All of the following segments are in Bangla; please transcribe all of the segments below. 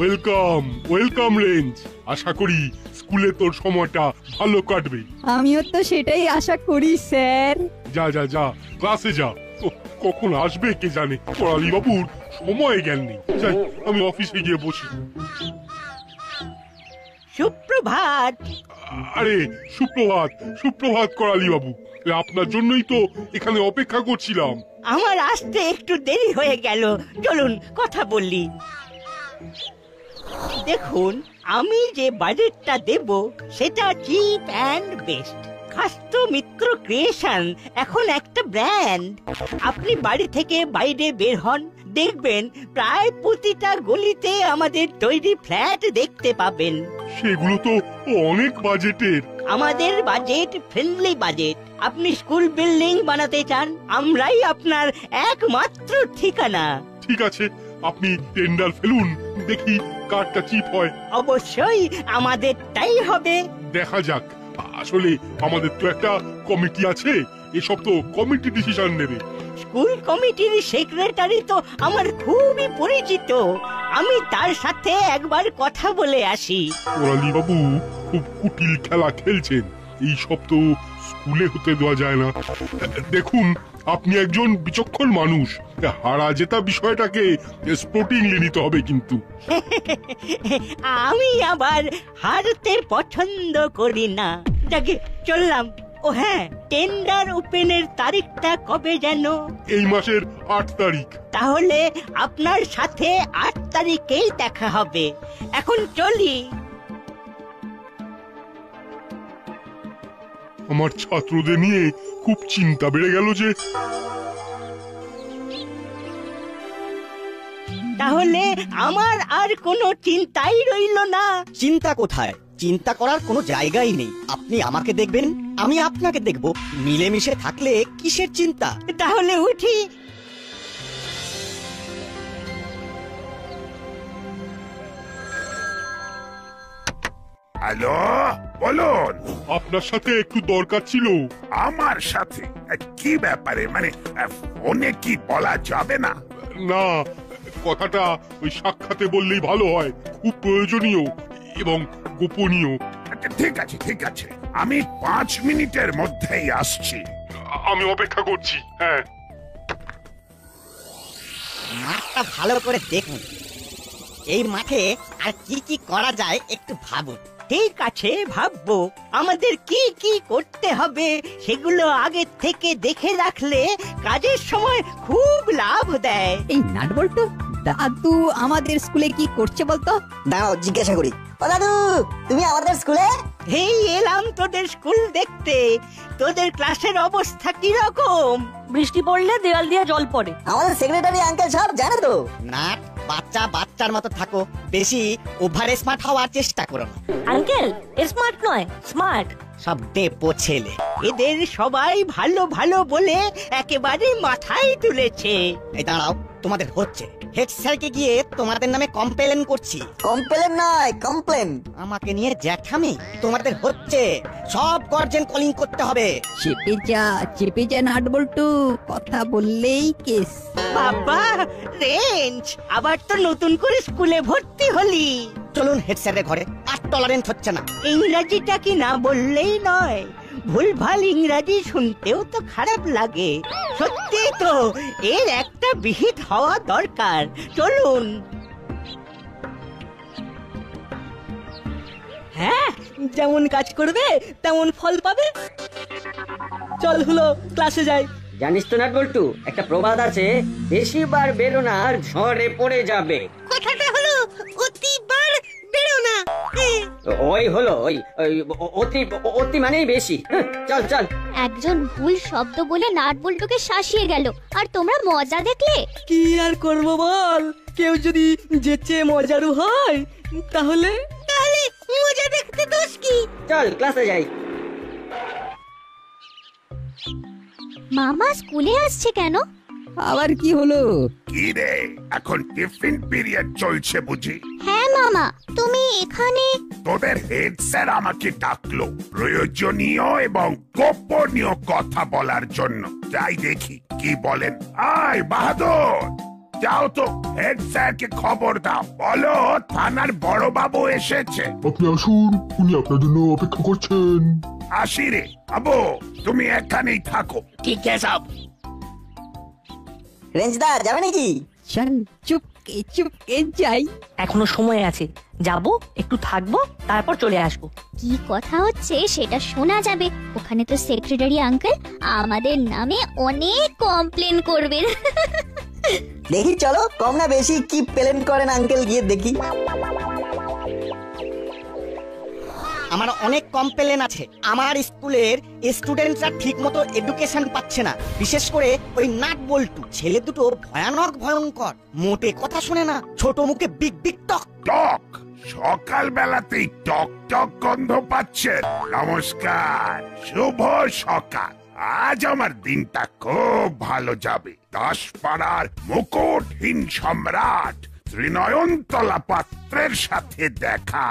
Welcome welcome range. আশা করি স্কুলে তোর সময়টা ভালো কাটবে। আমিও তো সেটাই আশা করি স্যার। যা যা যা ক্লাসে যা। কখন আসবে কে জানে, করালি বাবুর সময় জ্ঞান নেই। যাই আমি অফিসে গিয়ে বসি। সুপ্রভাত। আরে সুপ্রভাত সুপ্রভাত করালি বাবু, আপনার জন্যই তো এখানে অপেক্ষা করছিলাম। আমার আসতে একটু দেরি হয়ে গেল, চলুন কথা বলি। দেখুন, আমি যে বাজেটটা দেব সেটা cheap and best. Khasta Mitra creation এখন একটা ব্র্যান্ড। আপনি বাড়ি থেকে বাইরে বের হন, দেখবেন প্রায় প্রতিটা গলিতে আমাদের তৈরি ফ্ল্যাট দেখতে পাবেন। সেগুলো তো অনেক বাজেটের। আমাদের বাজেট ফ্রেন্ডলি বাজেট। আপনি স্কুল বিল্ডিং বানাতে চান, আমরাই আপনার একমাত্র ঠিকানা। ঠিক আছে, আপনি টেন্ডার ফেলুন, দেখি কারটা চিপ হয়। অবশ্যই আমাদেরটাই হবে। দেখা যাক। আসলে আমাদের তো একটা কমিটি আছে, এসব তো কমিটি ডিসিশন নেবে। স্কুল কমিটির সেক্রেটারি তো আমার খুবই পরিচিত, আমি তার সাথে একবার কথা বলে আসি। ওরালি বাবু খুব কুটিল খেলা খেলছেন, এই সব তো স্কুলে হতে দেওয়া যায় না। দেখুন, আপনি একজন বিচক্ষণ মানুষ, হারা জেতা বিষয়টাকে স্পোর্টিংলি নিতে হবে কিন্তু। আমি আবার হারতে পছন্দ করি না। যাকে চললাম। ও হ্যাঁ, টেন্ডার ওপেনের তারিখটা কবে যেন? এই মাসের 8 তারিখ। তাহলে আপনার সাথে 8 তারিখেই দেখা হবে। এখন চলি। আমার ছাত্রদের নিয়ে খুব চিন্তা বেড়ে গেল যে। তাহলে আমার আর কোনো চিন্তাই রইল না। চিন্তা কোথায়? চিন্তা করার কোনো জায়গাই নেই। আপনি আমাকে দেখবেন, আমি আপনাকে দেখব, মিলেমিশে থাকলে কিসের চিন্তা? তাহলে উঠি। হ্যালো, বলুন। আপনার সাথে একটু দরকার ছিল। আমার সাথে? কি ব্যাপারে? মানে ফোনে কি বলা যাবে না? না, কথাটা ওই সাক্ষাতে বললেই ভালো হয়, খুব প্রয়োজনীয় এবং গোপনীয়। ঠিক আছে ঠিক আছে, আমি 5 মিনিটের মধ্যেই আসছি। আমি অপেক্ষা করছি। হ্যাঁ, মাঠটা ভালো করে দেখুন। এই মাঠে আর কি কি করা যায় একটু ভাবুন। ঠিক আছে, ভাববো। আমাদের কি কি করতে হবে সেগুলো আগে থেকে দেখে রাখলে কাজের সময় খুব লাভ দেয়। এই নাটবল্টু দাদু আমাদের স্কুলে কি করছে বলতো? দাঁড়াও জিজ্ঞাসা করি। ও দাদু, তুমি আমাদের স্কুলে? এই এলাম তোদের স্কুল দেখতে। তোদের ক্লাসের অবস্থা কি রকম? বৃষ্টি পড়লে দেওয়াল দিয়ে জল পড়ে। আমাদের সেক্রেটারি আঙ্কেল সব জানে তো। না, বাচ্চা বাচ্চার মতো থাকো, বেশি ওভার স্মার্ট হওয়ার চেষ্টা করো না। আঙ্কেল স্মার্ট নয়, স্মার্ট। সব ডেপো ছেলে। এদের সবাই ভালো ভালো বলে একেবারে মাথায় তুলেছে। এই দাঁড়াও, তোমাদের হচ্ছে। হেড স্যারকে গিয়ে তোমাদের নামে কমপ্লেন করছি। কমপ্লেন নয়, কমপ্লেন। আমাকে নিয়ে জ্যাঠামি? তোমাদের হচ্ছে। সব গার্জেন কলিং করতে হবে। চেপে যা নাটবল্টু, কথা বললেই কেস। বাবা রেঞ্জ, আবার তো নতুন করে স্কুলে ভর্তি হলি। চলুন হেড স্যারের ঘরে, আর টলারেন্স হচ্ছে না। ইংরাজিটা কি না বললেই নয়। ভুলভাল ইংরাজি শুনতেও তো খারাপ লাগে। সত্যি তো, এর একটা বিহিত হওয়া দরকার। চলুন। হ্যাঁ, যেমন কাজ করবে তেমন ফল পাবে। চল হলো, ক্লাসে যাই। জানিস তো নাটবল্টু, একটা প্রবাদ আছে, বেশিবার বেরো না আর ঝড়ে পড়ে যাবে। কথাটা হলো অতিবার বেরো না। ওই হলো ওই অতি অতি মানেই বেশি। চল চল। একজন ভুল শব্দ বলে নাটবল্টুকে শাসিয়ে গেল, আর তোমরা মজা দেখলে। কি আর করব বল, কেউ যদি যেচে মজারু হয় তাহলে মজা দেখতে দোষ কি? চল ক্লাসে যাই। মামা স্কুলে আসছে কেন? আবার কি হলো? কি রে, এখন টিফিন পিরিয়ড চলছে বুঝি? হ্যাঁ মামা, তুমি এখানে? তোদের হেড স্যার আমাকে ডাকলো প্রয়োজনীয় এবং গোপনীয় কথা বলার জন্য। যাই দেখি কি বলেন। আয় বাহাদুর। যাও তো হেড স্যারকে খবর দাও, বলো থানার বড় বাবু এসেছে। আপনি আসুন, উনি আপনার জন্য অপেক্ষা করছেন। আসি রে বাবু, তুমি এখানেই থাকো। ঠিক আছে সব। রেঞ্জদা যাবে নাকি? চল চুপকে চুপকে যাই। এখনো সময় আছে, যাব একটু থাকবো তারপর চলে আসবো। কি কথা হচ্ছে সেটা শোনা যাবে। ওখানে তো সেক্রেটারি আঙ্কেল আমাদের নামে অনেক কমপ্লেন করবেন। দেখি চলো, কম না বেশি কি প্লেন করেন আঙ্কেল, গিয়ে দেখি। আমার অনেক কমপ্লেন আছে। আমার স্কুলের স্টুডেন্টরা ঠিক মতো এডুকেশন পাচ্ছে না, বিশেষ করে ওই নাট বল্টু ছেলে দুটো ভয়ানক ভয়ঙ্কর, মোটে কথা শুনে না, ছোট মুখে বিগ বিগ টক টক, সকাল বেলাতেই টক টক গন্ধ পাচ্ছেন। নমস্কার, শুভ সকাল। আজ আমার দিনটা খুব ভালো যাবে। 10 পাড়ার মুকুটহীন সম্রাট ত্রিনয়নতলা পাত্রের সাথে দেখা।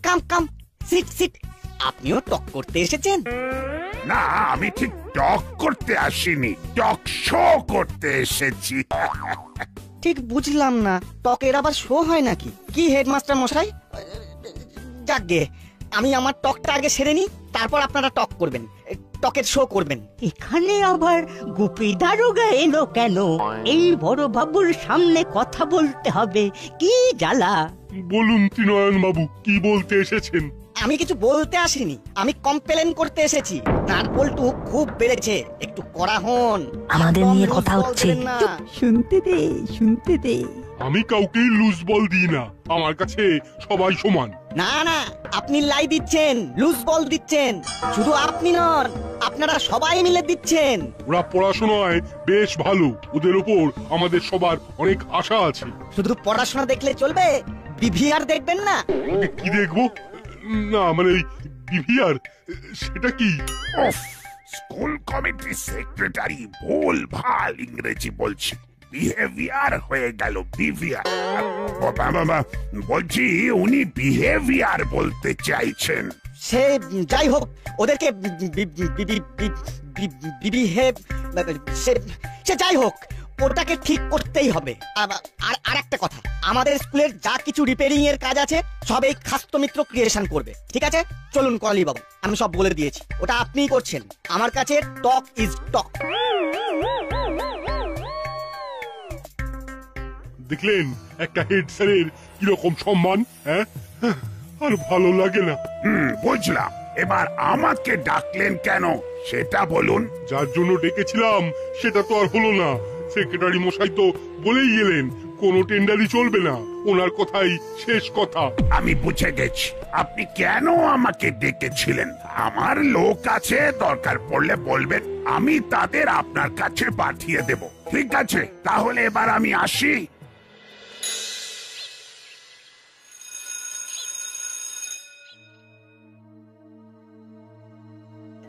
কাম কাম, সিট সিট। আপনিও টক করতে এসেছেন? না, আমি ঠিক টক করতে আসিনি, টক শো করতে এসেছি। ঠিক বুঝলাম না, টকের আবার শো হয় নাকি? কি হেডমাস্টার মশাই? যাকগে, আমি আমার টকটা আগে সেরে নি, তারপর আপনারা টক করবেন, টকের শো করবেন। এখানে আবার গুপি দারোগা এলো কেন? এই বড় বাবুর সামনে কথা বলতে হবে, কি জ্বালা। বলুন ত্রিনয়ন বাবু, কি বলতে এসেছেন? আমি কিছু বলতে আসিনি, আমি কমপ্লেন করতে এসেছি। নাট বল্টু খুব বেড়েছে, একটু কড়া হন। আমাদের নিয়ে কথা হচ্ছে। শুনতে দে শুনতে দে। আমি কাউকেই লুজ বল দিই না, আমার কাছে সবাই সমান। না না, আপনি লাই দিচ্ছেন, লুজ বল দিচ্ছেন। শুধু আপনি নন, আপনারা সবাই মিলে দিচ্ছেন। ওরা পড়াশোনায় বেশ ভালো, ওদের ওপর আমাদের সবার অনেক আশা আছে। শুধু পড়াশোনা দেখলে চলবে? বিভিআর দেখবেন না? কি দেখবো? না মানে বিভিআর, সেটা কি? উফ, স্কুল কমিটি সেক্রেটারি ভুল ভাল ইংরেজি বলছি, বিহেভিয়ার হয়ে গেল বিভিয়ার। বলছি উনি বিহেভিয়ার বলতে চাইছেন। সে যাই হোক, ওদেরকে সে যাই হোক, ওটাকে ঠিক করতেই হবে। আর একটা কথা, আমাদের স্কুলের যা কিছু রিপেয়ারিং এর কাজ আছে সব এই খাস্ত মিত্র ক্রিয়েশন করবে, ঠিক আছে? চলুন করালি বাবু, আমি সব বলে দিয়েছি, ওটা আপনিই করছেন। আমার কাছে টক ইজ টক। দেখলেন একটা হেড স্যারের কিরকম সম্মান, হ্যাঁ? আর ভালো লাগে না। বুঝলাম, এবার আমাকে ডাকলেন কেন সেটা বলুন। যার জন্য ডেকেছিলাম সেটা তো আর হলো না। সেক্রেটারি মশাই তো বলেই গেলেন কোনো টেন্ডারই চলবে না, ওনার কথাই শেষ কথা। আমি বুঝে গেছি আপনি কেন আমাকে ডেকেছিলেন। আমার লোক আছে, দরকার পড়লে বলবেন, আমি তাদের আপনার কাছে পাঠিয়ে দেব। ঠিক আছে, তাহলে এবার আমি আসি।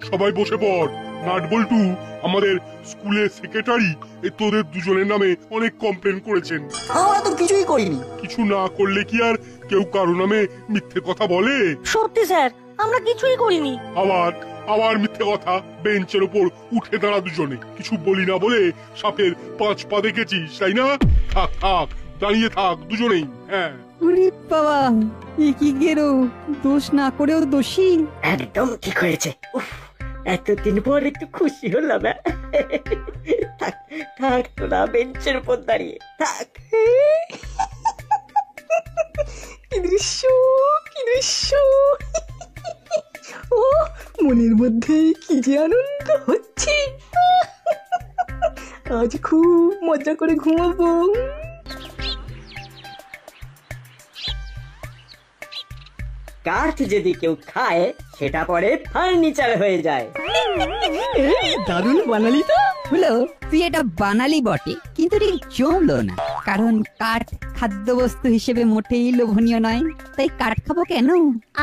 সবাই বসে পড়। নাট বল্টু আমাদের স্কুলের সেক্রেটারি তোদের দুজনের নামে অনেক কমপ্লেন করেছেন। আমরা তো কিছুই করিনি। কিছু না করলে কি আর কেউ কারো নামে মিথ্যে কথা বলে? সত্যি স্যার, আমরা কিছুই করিনি। আবার মিথ্যে কথা। বেঞ্চের উপর উঠে দাঁড়া দুজনে, কিছু বলি না বলে সাপের 5 পা দেখেছিস, তাই না? থাক থাক, দাঁড়িয়ে থাক দুজনেই। হ্যাঁ, ওরে বাবা, এ কি গেরো, দোষ না করেও দোষী। একদম ঠিক হয়েছে। এতদিন পর একটু খুশি হলাম। থাক থাক, তোরা বেঞ্চের উপর দাঁড়িয়ে থাক। কি দৃশ্য, কি দৃশ্য! ও মনের মধ্যে কি যে আনন্দ হচ্ছে। আজ খুব মজা করে ঘুমাবো। কাঠ যদি কেউ খায় সেটা পরে ফার্নিচার হয়ে যায়। এই দারুণ বানালি তো। হলো, তুই এটা বানালি বটে, কিন্তু ঠিক জমলো না। কারণ কাঠ খাদ্যবস্তু হিসেবে মোটেই লোভনীয় নয়, তাই কাঠ খাবো কেন?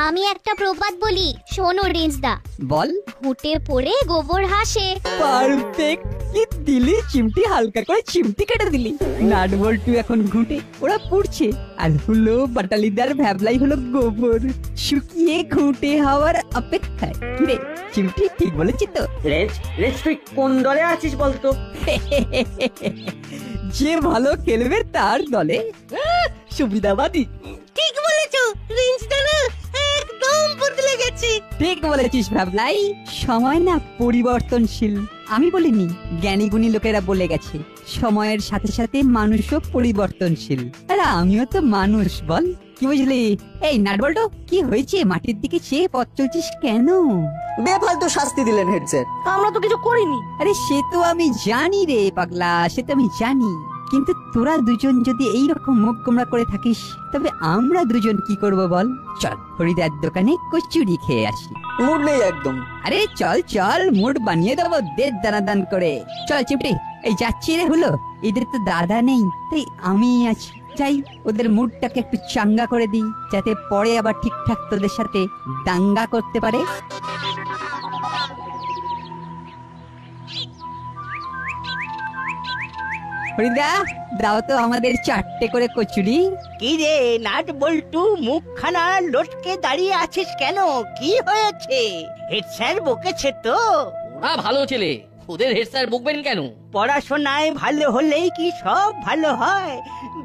আমি একটা প্রবাদ বলি, শোনো রেঞ্জদা। বল। ঘুটে পড়ে গোবর হাসে। পারফেক্ট। কি দিলি চিমটি, হালকা করে চিমটি কেটে দিলি। নাট বল্টু এখন ঘুঁটে ওরা পুড়ছে, আর হলো বাটালিদার ভ্যাবলাই হলো গোবর, শুকিয়ে ঘুঁটে হওয়ার অপেক্ষায়। কিরে চিমটি ঠিক বলেছি তো? রেঞ্জ রেঞ্জ তুই কোন দলে আছিস বলতো? যে ভালো খেলবে তার দলে। সুবিধাবাদী। ঠিক বলেছো, রেঞ্জটা না একদম বদলে গেছে। ঠিক বলেছিস ভাবলাই, সময় না পরিবর্তনশীল। আমি বলিনি, জ্ঞানী গুণী লোকেরা বলে গেছে সময়ের সাথে সাথে মানুষও পরিবর্তনশীল। আরে আমিও তো মানুষ, বল। কি বুঝলি? এই নাটবল্টু, কি হয়েছে? মাটির দিকে চেয়ে পথ চলছিস কেন? বেফালতু শাস্তি দিলেন হেড স্যার। আমরা তো কিছু করিনি। আরে সে তো আমি জানি রে পাগলা, সে তো আমি জানি। কিন্তু তোরা দুজন যদি এইরকম মুখ গোমরা করে থাকিস, তবে আমরা দুজন কি করব বল? চল হরিদার দোকানে কচুরি খেয়ে আসি। মুড নেই একদম। আরে চল চল, মুড বানিয়ে দেবো দের দানাদান করে। চল চিমটি, এই যাচ্ছি রে। হলো এদের তো দাদা নেই, তাই আমি আছি। চাই ওদের মুডটাকে একটু চাঙ্গা করে দিই, যাতে পরে আবার ঠিকঠাক তোদের সাথে দাঙ্গা করতে পারে। হরিদা, দাও তো আমাদের 4টে করে কচুরি। কি রে নাট বল্টু, মুখখানা লটকে দাঁড়িয়ে আছিস কেন? কি হয়েছে? হেড স্যার বকেছে তো? ওরা ভালো ছেলে, ওদের হেড স্যার বকবেন কেন? পড়াশোনায় ভালো হলেই কি সব ভালো হয়?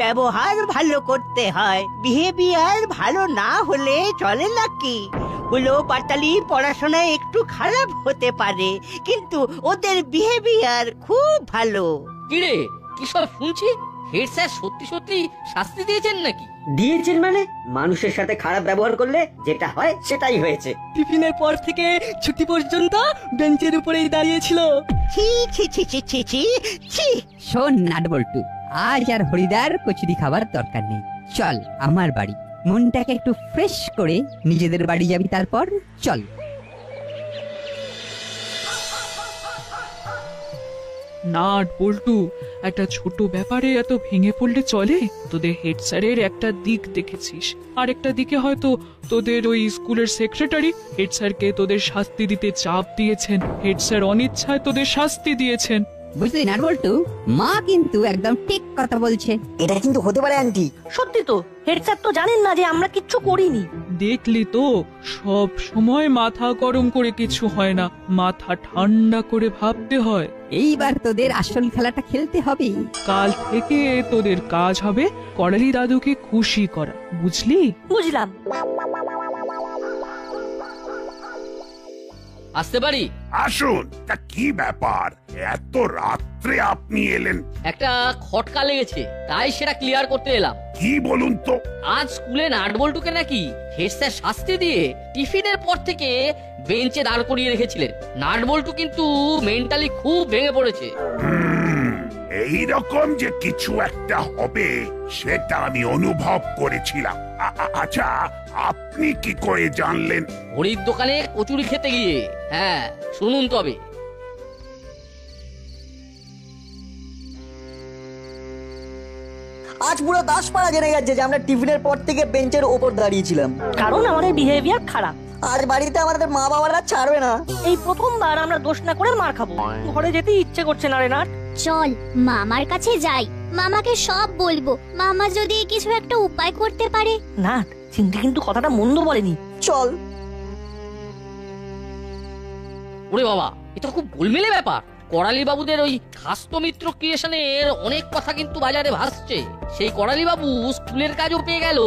ব্যবহার ভালো করতে হয়, বিহেভিয়ার ভালো না হলে চলে নাকি? হলো পাটালি পড়াশোনায় একটু খারাপ হতে পারে, কিন্তু ওদের বিহেভিয়ার খুব ভালো। কিরে কি সব শুনছি? হেড স্যার সত্যি সত্যি শাস্তি দিয়েছেন নাকি? দিয়েছেন মানে? মানুষের সাথে খারাপ ব্যবহার করলে যেটা হয় সেটাই হয়েছে। টিফিনের পর থেকে ছুটি পর্যন্ত বেঞ্চের উপরেই দাঁড়িয়েছিল। ছি ছি ছি ছি ছি ছি ছি। শোন নাটবল্টু, আজ আর হরিদার কচুরি খাবার দরকার নেই। চল আমার বাড়ি, মনটাকে একটু ফ্রেশ করে নিজেদের বাড়ি যাবি। তারপর চল। নাট বল্টু, একটা ছোট ব্যাপারে এত ভেঙে পড়লে চলে? তোদের হেড স্যারের একটা দিক দেখেছিস, আর একটা দিকে হয়তো তোদের ওই স্কুলের সেক্রেটারি হেড স্যারকে তোদের শাস্তি দিতে চাপ দিয়েছেন। হেড স্যার অনিচ্ছায় তোদের শাস্তি দিয়েছেন। বুঝলি নাটবল্টু, মা কিন্তু একদম ঠিক কথা বলছে। এটা কিন্তু হতে পারে আন্টি। সত্যি তো, হেড স্যার তো জানেন না যে আমরা কিচ্ছু করিনি। দেখলি তো, সব সময় মাথা গরম করে কিছু হয় না, মাথা ঠান্ডা করে ভাবতে হয়। এইবার তোদের আসল খেলাটা খেলতে হবে। কাল থেকে তোদের কাজ হবে করালি দাদুকে খুশি করা, বুঝলি? বুঝলাম। আসতে পারি? আসুন। তা কি ব্যাপার, এত রাত্রে আপনি এলেন? একটা খটকা লেগেছে, তাই সেটা ক্লিয়ার করতে এলাম। কি বলুন তো? আজ স্কুলে নাটবল্টুকে নাকি হেড স্যার শাস্তি দিয়ে টিফিনের পর থেকে বেঞ্চে দাঁড় করিয়ে রেখেছিলেন। নাটবল্টু কিন্তু মেন্টালি খুব ভেঙে পড়েছে। এইরকম যে কিছু একটা হবে সেটা আমি অনুভব করেছিলাম। আচ্ছা, আপনি কি করে জানলেন? হরির দোকানে কচুরি খেতে গিয়ে। হ্যাঁ শুনুন তবে। আজ পুরো 10 পাড়া জেনে গেছে যে আমরা টিফিনের পর থেকে বেঞ্চের ওপর দাঁড়িয়েছিলাম, কারণ আমাদের বিহেভিয়ার খারাপ। আজ বাড়িতে আমাদের মা বাবারা ছাড়বে না। এই প্রথমবার আমরা দোষ না করে মার খাবো। ঘরে যেতে ইচ্ছে করছে না রে নাট। চল মামার কাছে যাই, মামাকে সব বলবো। মামা যদি কিছু একটা উপায় করতে পারে। নাট, চিন্তা কিন্তু কথাটা মন্দ বলেনি। চল। ওরে বাবা, এটা খুব গোলমেলে ব্যাপার। করালি বাবুদের ওই খাস্তো মিত্র ক্রিয়েশনের অনেক কথা কিন্তু বাজারে ভাসছে। সেই করালি বাবু স্কুলের কাজও পেয়ে গেল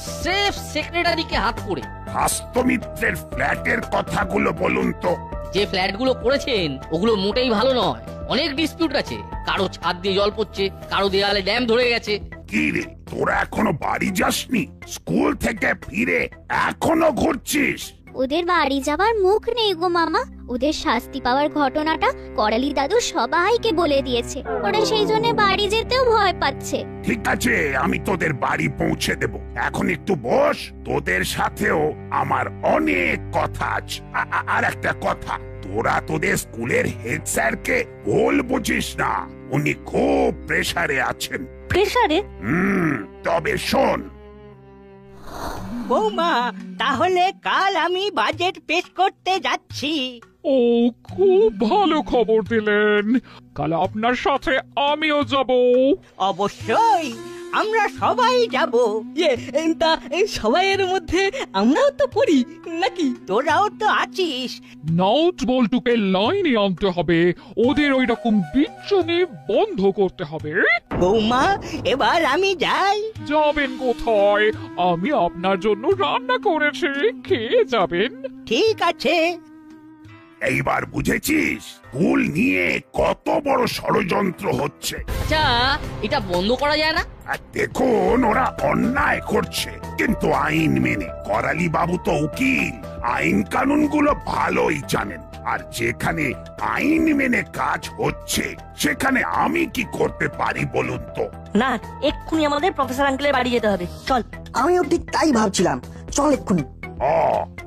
স্রেফ সেক্রেটারিকে হাত করে। খাস্তো মিত্রের ফ্ল্যাটের কথাগুলো বলুন তো। যে ফ্ল্যাটগুলো করেছেন ওগুলো মোটেই ভালো নয়, অনেক ডিসপিউট আছে। কারো ছাদ দিয়ে জল পড়ছে, কারো দেয়ালে ড্যাম ধরে গেছে। কি রে, তোরা এখনো বাড়ি যাসনি? স্কুল থেকে ফিরে এখনো ঘুরছিস? ওদের বাড়ি যাবার মুখ নেই গো মামা। ওদের শাস্তি পাওয়ার ঘটনাটা করালি দাদু সবাইকে বলে দিয়েছে। ওরা সেই জন্য বাড়ি যেতেও ভয় পাচ্ছে। ঠিক আছে, আমি তোদের বাড়ি পৌঁছে দেব। এখন একটু বস, তোদের সাথেও আমার অনেক কথা আছে। আর একটা কথা, তোরা তোদের স্কুলের হেড স্যারকে ভুল বুঝিস না, উনি খুব প্রেসারে আছেন। প্রেসারে? তবে শোন বৌমা, তাহলে কাল আমি বাজেট পেশ করতে যাচ্ছি। ও, খুব ভালো খবর দিলেন। কাল আপনার সাথে আমিও যাব। অবশ্যই আমরা সবাই যাব। তা সবাইয়ের মধ্যে আমরাও তো পড়ি নাকি? তোরাও তো আছিস। নাট বল্টুকে লাইনে আনতে হবে, ওদের ওই রকম বিচ্ছুনি বন্ধ করতে হবে। বৌমা, এবার আমি যাই। যাবেন কোথায়? আমি আপনার জন্য রান্না করেছি, খেয়ে যাবেন। ঠিক আছে। এইবার বুঝেছিস স্কুল নিয়ে কত বড় ষড়যন্ত্র হচ্ছে। আচ্ছা, এটা বন্ধ করা যায় না? আর দেখুন, ওরা অন্যায় করছে কিন্তু আইন মেনে। করালি বাবু তো উকিল, আইন কানুনগুলো ভালোই জানেন। আর যেখানে আইন মেনে কাজ হচ্ছে সেখানে আমি কি করতে পারি বলুন তো? না, এক্ষুনি আমাদের প্রফেসর আঙ্কেলের বাড়ি যেতে হবে। চল। আমিও ঠিক তাই ভাবছিলাম, চল এক্ষুনি।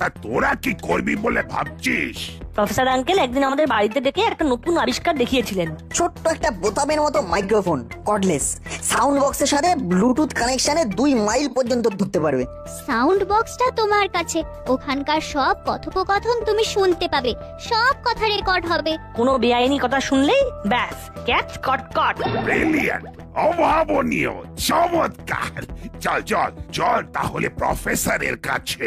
তা তোরা কি করবি বলে ভাবছিস? প্রফেসর আঙ্কেল একদিন আমাদের বাড়িতে ডেকে একটা নতুন আবিষ্কার দেখিয়েছিলেন। ছোট্ট একটা বোতামের মতো মাইক্রোফোন, কর্ডলেস, সাউন্ড বক্সের সাথে ব্লুটুথ কানেকশনে 2 মাইল পর্যন্ত ধরতে পারবে। সাউন্ড বক্সটা তোমার কাছে, ওখানকার সব কথোপকথন তুমি শুনতে পাবে, সব কথা রেকর্ড হবে। কোনো বেআইনি কথা শুনলেই ব্যাস ক্যাচ কট কট। ব্রিলিয়ান্ট, অভাবনীয়, চমৎকার। চল চল চল তাহলে প্রফেসরের কাছে।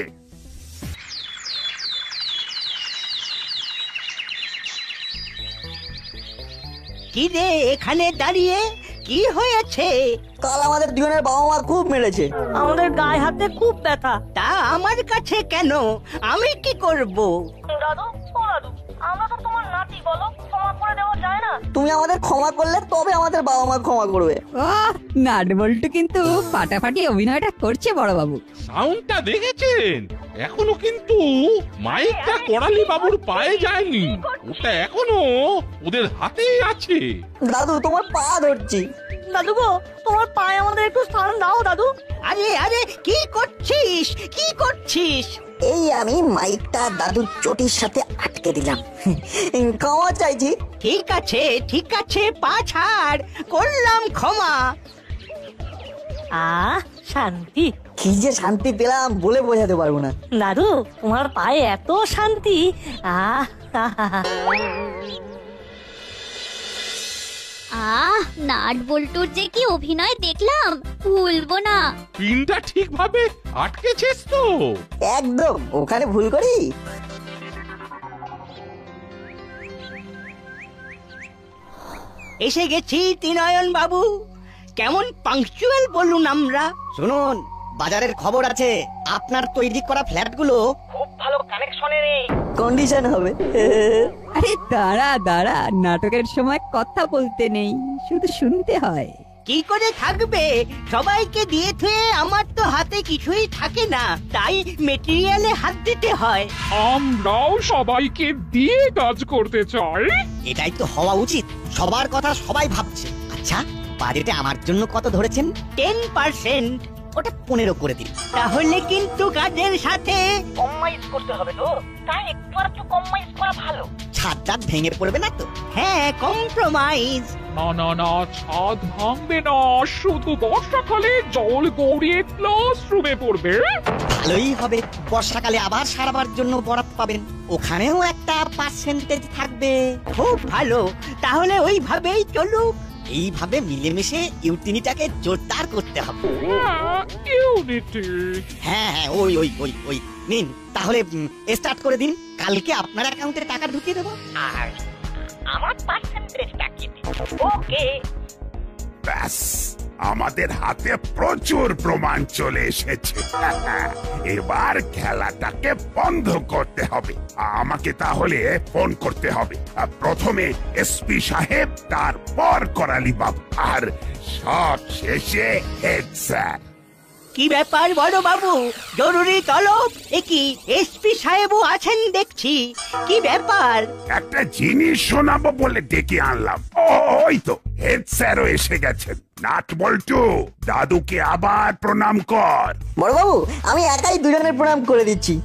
কি রে এখানে দাঁড়িয়ে, কি হয়েছে? কাল আমাদের দুজনের বাবা মা খুব মেরেছে, আমাদের গায়ে হাতে খুব ব্যথা। তা আমার কাছে কেন? আমি কি করব? দাদু, ও দাদু, আমরা তো তোমার নাতি, বলো ক্ষমা করে দেওয়া যায় না? তুমি আমাদের ক্ষমা করলে তবে আমাদের বাবা মা ক্ষমা করবে। নাট বল্টু কিন্তু ফাটাফাটি অভিনয়টা করছে বড় বাবু। সাউন্ডটা দেখেছেন? এখনো কিন্তু মাইকটা করালি বাবুর পায়ে যায়নি, ওটা এখনো ওদের হাতেই আছে। দাদু, তোমার পা ধরছি। দাদু গো, তোমার পায়ে আমাদের একটু স্থান দাও দাদু। আরে আরে, কি করছিস, কি করছিস? এই আমি মাইকটা দাদুর চটির সাথে আটকে দিলাম, ক্ষমা চাইছি। ঠিক আছে ঠিক আছে, পা ছাড়, করলাম ক্ষমা। শান্তি। কি যে শান্তি পেলাম বলে বোঝাতে পারবো না। দাদু, তোমার পায়ে এত শান্তি। নাট বল্টুর যে কি অভিনয় দেখলাম, ভুলবো না। পিনটা ঠিকভাবে আটকেছিস তো? একদম, ওখানে ভুল করি? এসে গেছি ত্রিনয়ন বাবু। কেমন পাংচুয়াল বলুন আমরা। শুনুন, বাজারের খবর আছে, আপনার তৈরি করা ফ্ল্যাটগুলো খুব ভালো কানেকশনে কন্ডিশন হবে। আরে দাঁড়া দাঁড়া, নাটকের সময় কথা বলতে নেই, শুধু শুনতে হয়। কি করে থাকবে? সবাইকে দিয়ে থুয়ে আমার তো হাতে কিছুই থাকে না, তাই মেটেরিয়ালে হাত দিতে হয়। আমরাও সবাইকে দিয়ে কাজ করতে চাই। এটাই তো হওয়া উচিত, সবার কথা সবাই ভাবছে। আচ্ছা, বাজেটে আমার জন্য কত ধরেছেন? 10%। ওটা 15 করে দিন। তাহলে কিন্তু কাজের সাথে কম্প্রোমাইজ করতে হবে তো, তাই একটু কম্প্রোমাইজ করা ভালো। ছাদটা ভেঙে পড়বে না তো? হ্যাঁ, কম্প্রোমাইজ। না না না, ছাদ ভাঙবে না, শুধু বর্ষাকালে জল গড়িয়ে ক্লাসরুমে পড়বে। ভালোই হবে, বর্ষাকালে আবার সারাবার জন্য বরাদ্দ পাবেন, ওখানেও একটা পার্সেন্টেজ থাকবে। খুব ভালো, তাহলে ওইভাবেই চলুক। এইভাবে মিলেমিশে ইউটিনিটাকে জোরদার করতে হবে। ইউনিটি। হ্যাঁ হ্যাঁ, ওই ওই ওই ওই নিন, তাহলে স্টার্ট করে দিন। কালকে আপনার অ্যাকাউন্টে টাকা ঢুকিয়ে দেবো। আর আমার পার্সেন্টেজটা কি? ওকে। ব্যাস, আমাদের হাতে প্রচুর প্রমাণ চলে এসেছে। এবার খেলাটাকে বন্ধ করতে হবে। আমাকে তাহলে ফোন করতে হবে, প্রথমে এসপি সাহেব, তারপর করালি বাবু, আর সব শেষে হেড স্যার। কি ব্যাপার বড় বাবু, জরুরি তলব? একি এসপি সাহেবও আছেন দেখছি, কি ব্যাপার? একটা জিনিস শোনাবো বলে ডেকে আনলাম। ওই তো হেড স্যারও এসে গেছেন। নাট বল্টু, দাদুকে আবার প্রণাম কর। বড় বাবু, আমি একাই দুজনের প্রণাম করে দিচ্ছি।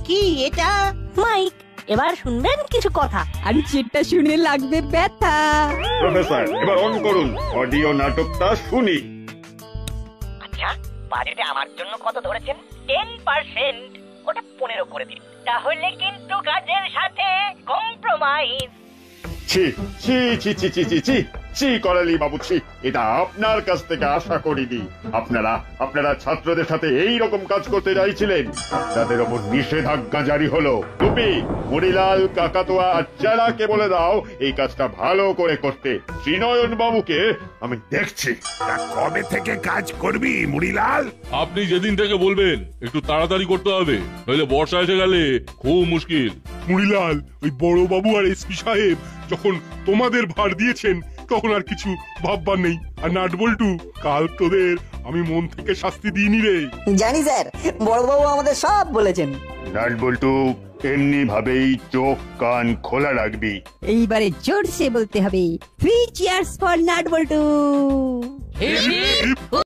কি এটা? মাইক, এবার শুনবেন কিছু কথা। আর যেটা শুনে লাগবে ব্যথা। প্রফেসর, এবার অন করুন, অডিও নাটকটা শুনি। আচ্ছা, বাজেটে আমার জন্য কত ধরেছেন? 10%। ওটা 15 করে দিন। তাহলে কিন্তু কাজের সাথে কম্প্রোমাইজ। ছি ছি ছি ছি ছি ছি ছি ছি করালি বাবু, ছি, এটা আপনার কাছ থেকে আশা করিনি। আপনারা ছাত্রদের সাথে এই রকম কাজ করতে চাইছিলেন, তাদের ওপর নিষেধাজ্ঞা জারি হলো। টুপি, মুড়িলাল, কাকাতুয়া আর চেলাকে বলে দাও এই কাজটা ভালো করে করতে। শ্রীনয়ন বাবুকে আমি দেখছি। তা কবে থেকে কাজ করবি মুড়িলাল? আপনি যেদিন থেকে বলবেন একটু তাড়াতাড়ি করতে হবে, নইলে বর্ষা এসে গেলে খুব মুশকিল। মুড়িলাল, ওই বড় বাবু আর এসপি সাহেব যখন তোমাদের ভার দিয়েছেন তখন আর কিছু ভাববার নেই। আর নাটবল্টু, কাল তোদের আমি মন থেকে শাস্তি দিইনি রে। জানি স্যার, বড়বাবু আমাদের সব বলেছেন। নাটবল্টু, এমনি ভাবেই চোখ কান খোলা রাখবি। এইবারে জোরসে বলতে হবে 3 চিয়ার্স ফর নাট বল্টু।